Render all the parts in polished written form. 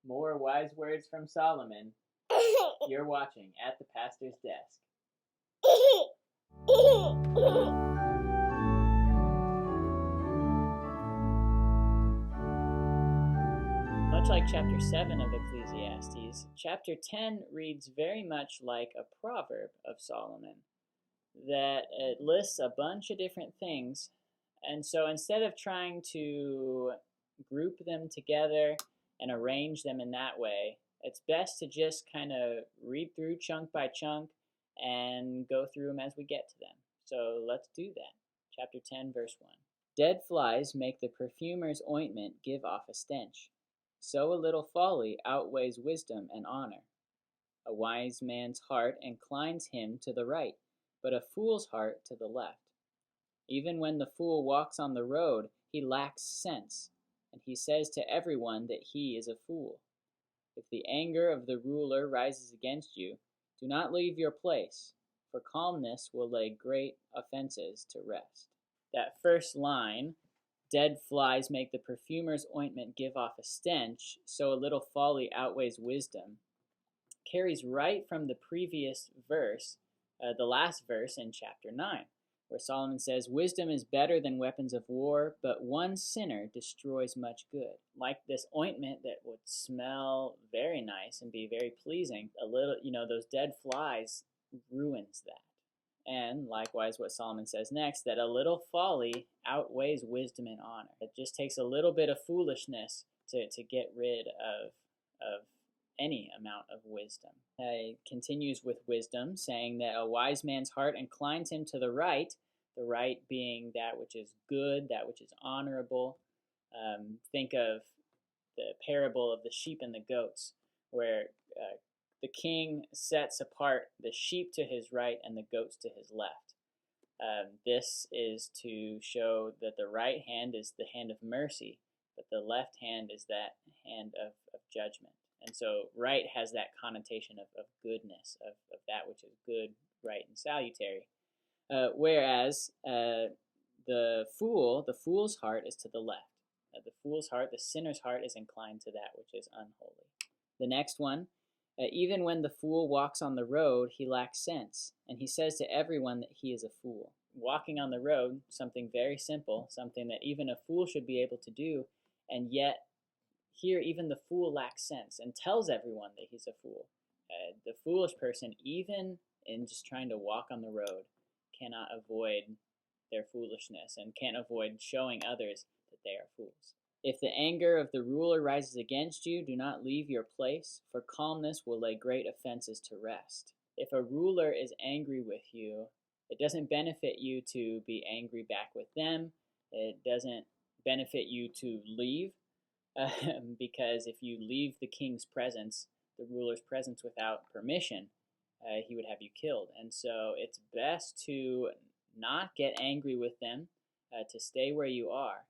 More wise words from Solomon. You're watching At the Pastor's Desk. Much like chapter 7 of Ecclesiastes, chapter 10 reads very much like a proverb of Solomon, that it lists a bunch of different things. And so instead of trying to group them together and arrange them in that way, it's best to just kind of read through chunk by chunk and go through them as we get to them. So let's do that. Chapter 10, verse 1. Dead flies make the perfumer's ointment give off a stench. So a little folly outweighs wisdom and honor. A wise man's heart inclines him to the right, but a fool's heart to the left. Even when the fool walks on the road, he lacks sense, and he says to everyone that he is a fool. If the anger of the ruler rises against you, do not leave your place, for calmness will lay great offenses to rest. That first line, dead flies make the perfumer's ointment give off a stench, so a little folly outweighs wisdom, carries right from the previous verse, the last verse in chapter 9, where Solomon says, wisdom is better than weapons of war, but one sinner destroys much good. Like this ointment that would smell very nice and be very pleasing, a little, those dead flies ruins that. And likewise, what Solomon says next, that a little folly outweighs wisdom and honor. It just takes a little bit of foolishness to get rid of any amount of wisdom. He continues with wisdom, saying that a wise man's heart inclines him to the right being that which is good, that which is honorable. Think of the parable of the sheep and the goats, where the king sets apart the sheep to his right and the goats to his left. This is to show that the right hand is the hand of mercy, but the left hand is that hand of judgment. And so right has that connotation of goodness, of that which is good, right, and salutary. Whereas the fool's heart is to the left. The fool's heart, the sinner's heart, is inclined to that which is unholy. The next one, even when the fool walks on the road, he lacks sense, and he says to everyone that he is a fool. Walking on the road, something very simple, something that even a fool should be able to do, and yet here even the fool lacks sense and tells everyone that he's a fool. The foolish person, even in just trying to walk on the road, cannot avoid their foolishness and can't avoid showing others that they are fools. If the anger of the ruler rises against you, do not leave your place, for calmness will lay great offenses to rest. If a ruler is angry with you, it doesn't benefit you to be angry back with them. It doesn't benefit you to leave, because if you leave the king's presence, the ruler's presence without permission, he would have you killed. And so it's best to not get angry with them, to stay where you are.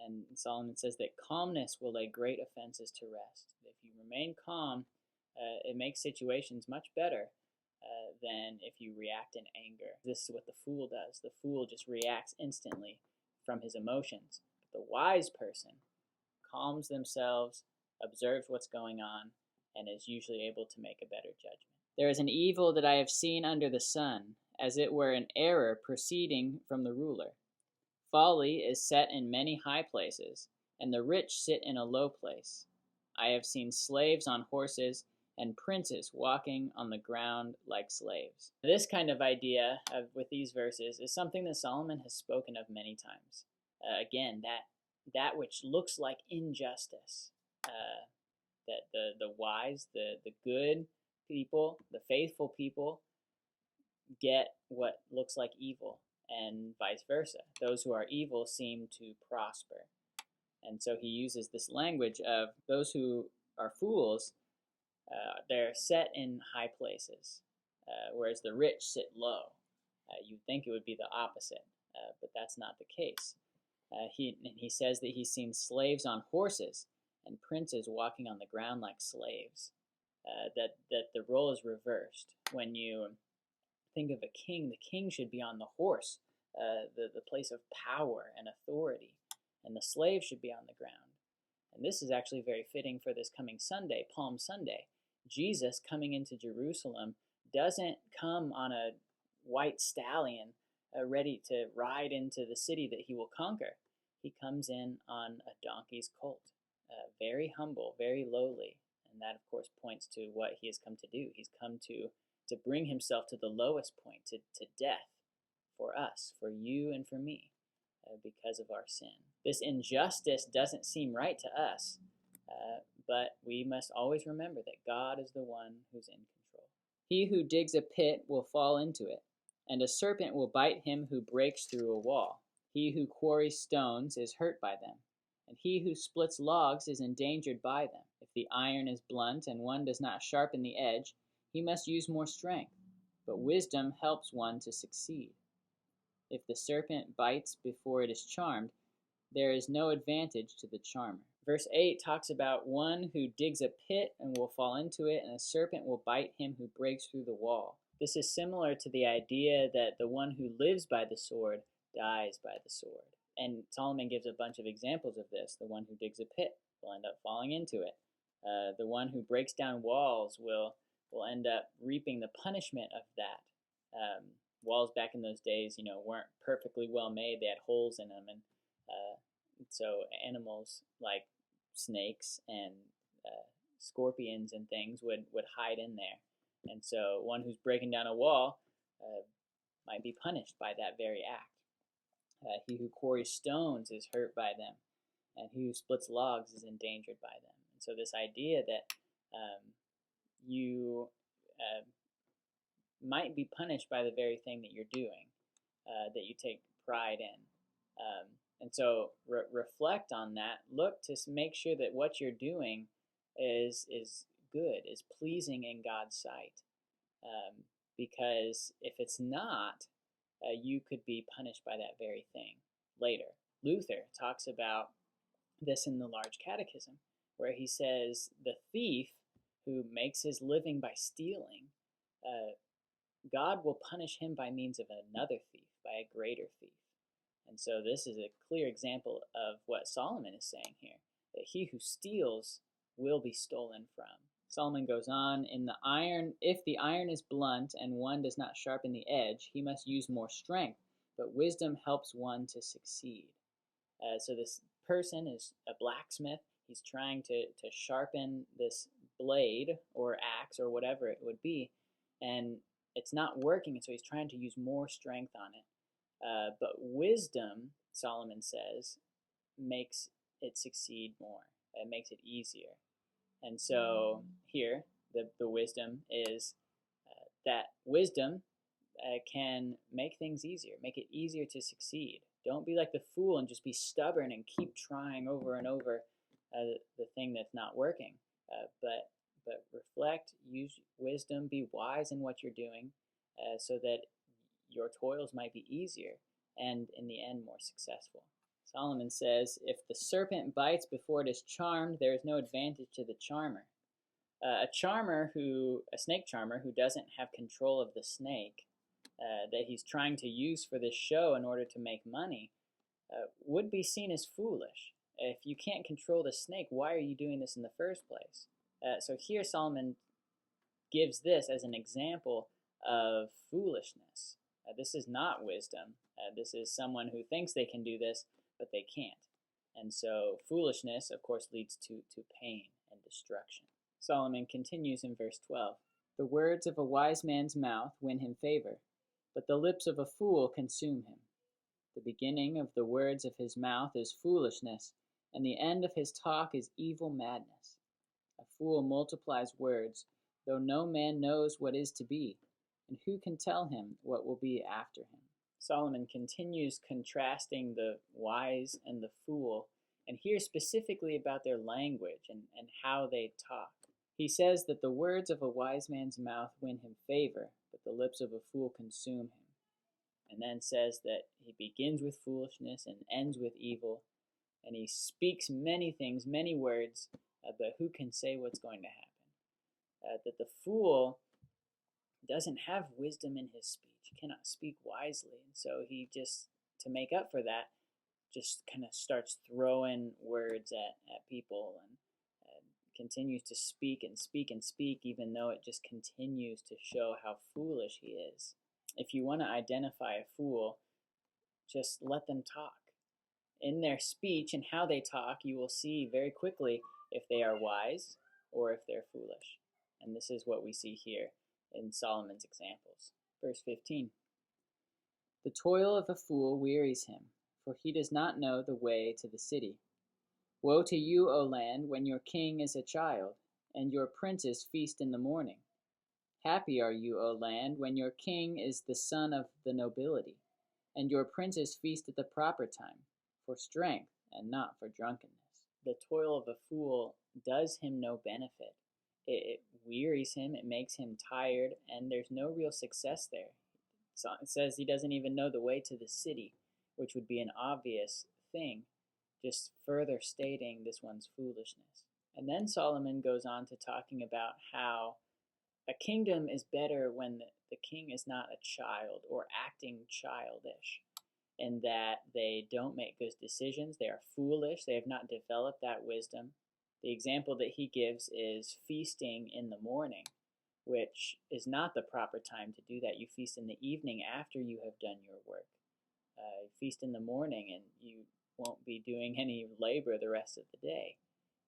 And Solomon says that calmness will lay great offenses to rest. If you remain calm, it makes situations much better than if you react in anger. This is what the fool does. The fool just reacts instantly from his emotions. But the wise person calms themselves, observes what's going on, and is usually able to make a better judgment. There is an evil that I have seen under the sun, as it were an error proceeding from the ruler. Folly is set in many high places, and the rich sit in a low place. I have seen slaves on horses, and princes walking on the ground like slaves. This kind of idea with these verses is something that Solomon has spoken of many times. Again, that which looks like injustice, that the wise, the good people, the faithful people get what looks like evil, and vice versa. Those who are evil seem to prosper. And so he uses this language of those who are fools, they're set in high places, whereas the rich sit low. You'd think it would be the opposite, but that's not the case. He says that he's seen slaves on horses and princes walking on the ground like slaves. That the role is reversed. When you think of a king, the king should be on the horse, the place of power and authority, and the slave should be on the ground. And this is actually very fitting for this coming Sunday, Palm Sunday. Jesus coming into Jerusalem doesn't come on a white stallion ready to ride into the city that he will conquer. He comes in on a donkey's colt, very humble, very lowly. And that, of course, points to what he has come to do. He's come to bring himself to the lowest point, to death for us, for you and for me, because of our sin. This injustice doesn't seem right to us, but we must always remember that God is the one who's in control. He who digs a pit will fall into it, and a serpent will bite him who breaks through a wall. He who quarries stones is hurt by them, and he who splits logs is endangered by them. If the iron is blunt and one does not sharpen the edge, he must use more strength, but wisdom helps one to succeed. If the serpent bites before it is charmed, there is no advantage to the charmer. Verse 8 talks about one who digs a pit and will fall into it, and a serpent will bite him who breaks through the wall. This is similar to the idea that the one who lives by the sword dies by the sword. And Solomon gives a bunch of examples of this. The one who digs a pit will end up falling into it. The one who breaks down walls will end up reaping the punishment of that. Walls back in those days, weren't perfectly well made. They had holes in them, and so animals like snakes and scorpions and things would hide in there. And so one who's breaking down a wall might be punished by that very act. He who quarries stones is hurt by them, and he who splits logs is endangered by them. And so this idea that you might be punished by the very thing that you're doing, that you take pride in. And so reflect on that. Look to make sure that what you're doing is good, is pleasing in God's sight. Because if it's not, you could be punished by that very thing later. Luther talks about this in the Large Catechism, where he says the thief who makes his living by stealing, God will punish him by means of another thief, by a greater thief. And so this is a clear example of what Solomon is saying here, that he who steals will be stolen from. Solomon goes on, if the iron is blunt and one does not sharpen the edge, he must use more strength, but wisdom helps one to succeed. So this person is a blacksmith. He's trying to sharpen this blade or axe or whatever it would be, and it's not working, and so he's trying to use more strength on it. But wisdom, Solomon says, makes it succeed more. It makes it easier. And so here, the wisdom is that wisdom can make things easier, make it easier to succeed. Don't be like the fool and just be stubborn and keep trying over and over the thing that's not working. But reflect, use wisdom, be wise in what you're doing so that your toils might be easier and in the end more successful. Solomon says, if the serpent bites before it is charmed, there is no advantage to the charmer. A snake charmer who doesn't have control of the snake that he's trying to use for this show in order to make money would be seen as foolish. If you can't control the snake, why are you doing this in the first place? So here Solomon gives this as an example of foolishness. This is not wisdom. This is someone who thinks they can do this, but they can't. And so foolishness, of course, leads to pain and destruction. Solomon continues in verse 12. The words of a wise man's mouth win him favor, but the lips of a fool consume him. The beginning of the words of his mouth is foolishness, and the end of his talk is evil madness. A fool multiplies words, though no man knows what is to be, and who can tell him what will be after him? Solomon continues contrasting the wise and the fool, and here specifically about their language and how they talk. He says that the words of a wise man's mouth win him favor, but the lips of a fool consume him. And then says that he begins with foolishness and ends with evil, and he speaks many things, many words, but who can say what's going to happen? That the fool doesn't have wisdom in his speech, cannot speak wisely, and so he just, to make up for that, just kind of starts throwing words at people and continues to speak and speak and speak, even though it just continues to show how foolish he is. If you want to identify a fool, just let them talk. In their speech and how they talk, you will see very quickly if they are wise or if they're foolish. And this is what we see here in Solomon's examples. Verse 15. The toil of a fool wearies him, for he does not know the way to the city. Woe to you, O land, when your king is a child, and your princes feast in the morning. Happy are you, O land, when your king is the son of the nobility, and your princes feast at the proper time, for strength and not for drunkenness. The toil of a fool does him no benefit. It wearies him, it makes him tired, and there's no real success there. So it says he doesn't even know the way to the city, which would be an obvious thing, just further stating this one's foolishness. And then Solomon goes on to talking about how a kingdom is better when the king is not a child or acting childish, and that they don't make good decisions, they are foolish, they have not developed that wisdom. The example that he gives is feasting in the morning, which is not the proper time to do that. You feast in the evening after you have done your work. You feast in the morning and you won't be doing any labor the rest of the day.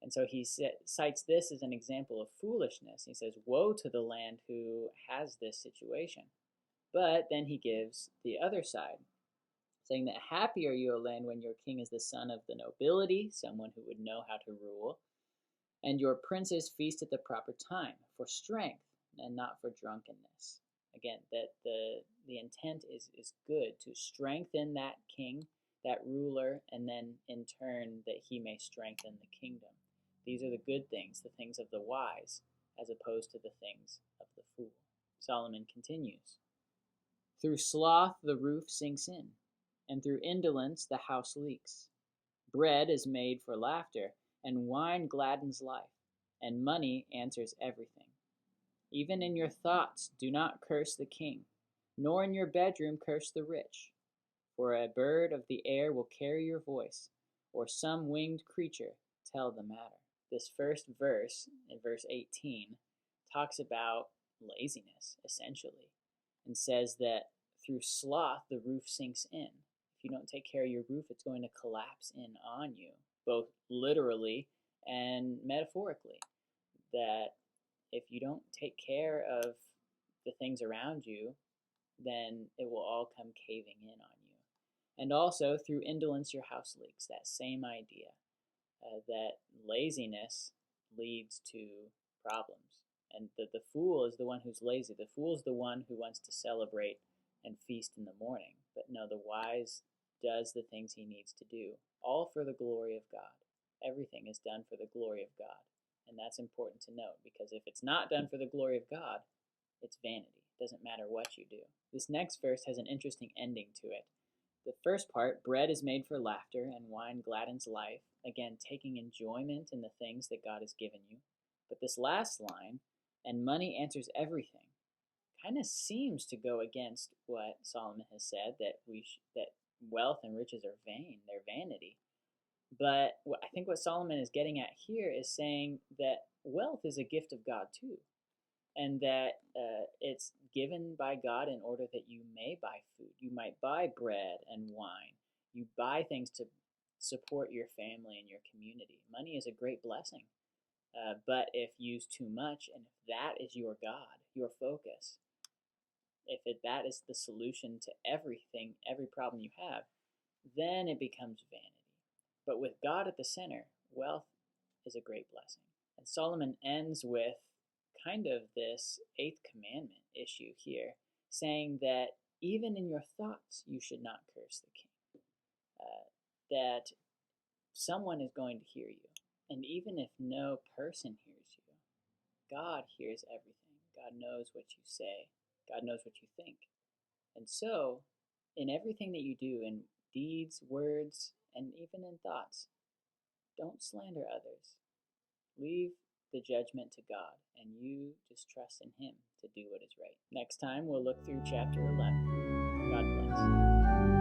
And so he cites this as an example of foolishness. He says, woe to the land who has this situation. But then he gives the other side, saying that happy are you, O land, when your king is the son of the nobility, someone who would know how to rule, and your princes feast at the proper time, for strength and not for drunkenness. Again, that the intent is good, to strengthen that king, that ruler, and then in turn that he may strengthen the kingdom. These are the good things, the things of the wise, as opposed to the things of the fool. Solomon continues, through sloth the roof sinks in, and through indolence the house leaks. Bread is made for laughter, and wine gladdens life, and money answers everything. Even in your thoughts do not curse the king, nor in your bedroom curse the rich. For a bird of the air will carry your voice, or some winged creature tell the matter. This first verse, in verse 18, talks about laziness, essentially, and says that through sloth the roof sinks in. If you don't take care of your roof, it's going to collapse in on you, both literally and metaphorically. That if you don't take care of the things around you, then it will all come caving in on you. And also, through indolence, your house leaks. That same idea, that laziness leads to problems. And the fool is the one who's lazy. The fool is the one who wants to celebrate and feast in the morning. But no, the wise does the things he needs to do, all for the glory of God. Everything is done for the glory of God. And that's important to note, because if it's not done for the glory of God, it's vanity. It doesn't matter what you do. This next verse has an interesting ending to it. The first part, bread is made for laughter and wine gladdens life. Again, taking enjoyment in the things that God has given you. But this last line, and money answers everything, kind of seems to go against what Solomon has said, that that wealth and riches are vain, they're vanity. But I think what Solomon is getting at here is saying that wealth is a gift of God too, and that it's given by God in order that you may buy food. You might buy bread and wine. You buy things to support your family and your community. Money is a great blessing, but if used too much, and if that is your God, your focus, that is the solution to everything, every problem you have, then it becomes vanity. But with God at the center, wealth is a great blessing. And Solomon ends with kind of this eighth commandment issue here, saying that even in your thoughts you should not curse the king. That someone is going to hear you. And even if no person hears you, God hears everything. God knows what you say. God knows what you think. And so, in everything that you do, in deeds, words, and even in thoughts, don't slander others. Leave the judgment to God, and you just trust in Him to do what is right. Next time, we'll look through chapter 11. God bless.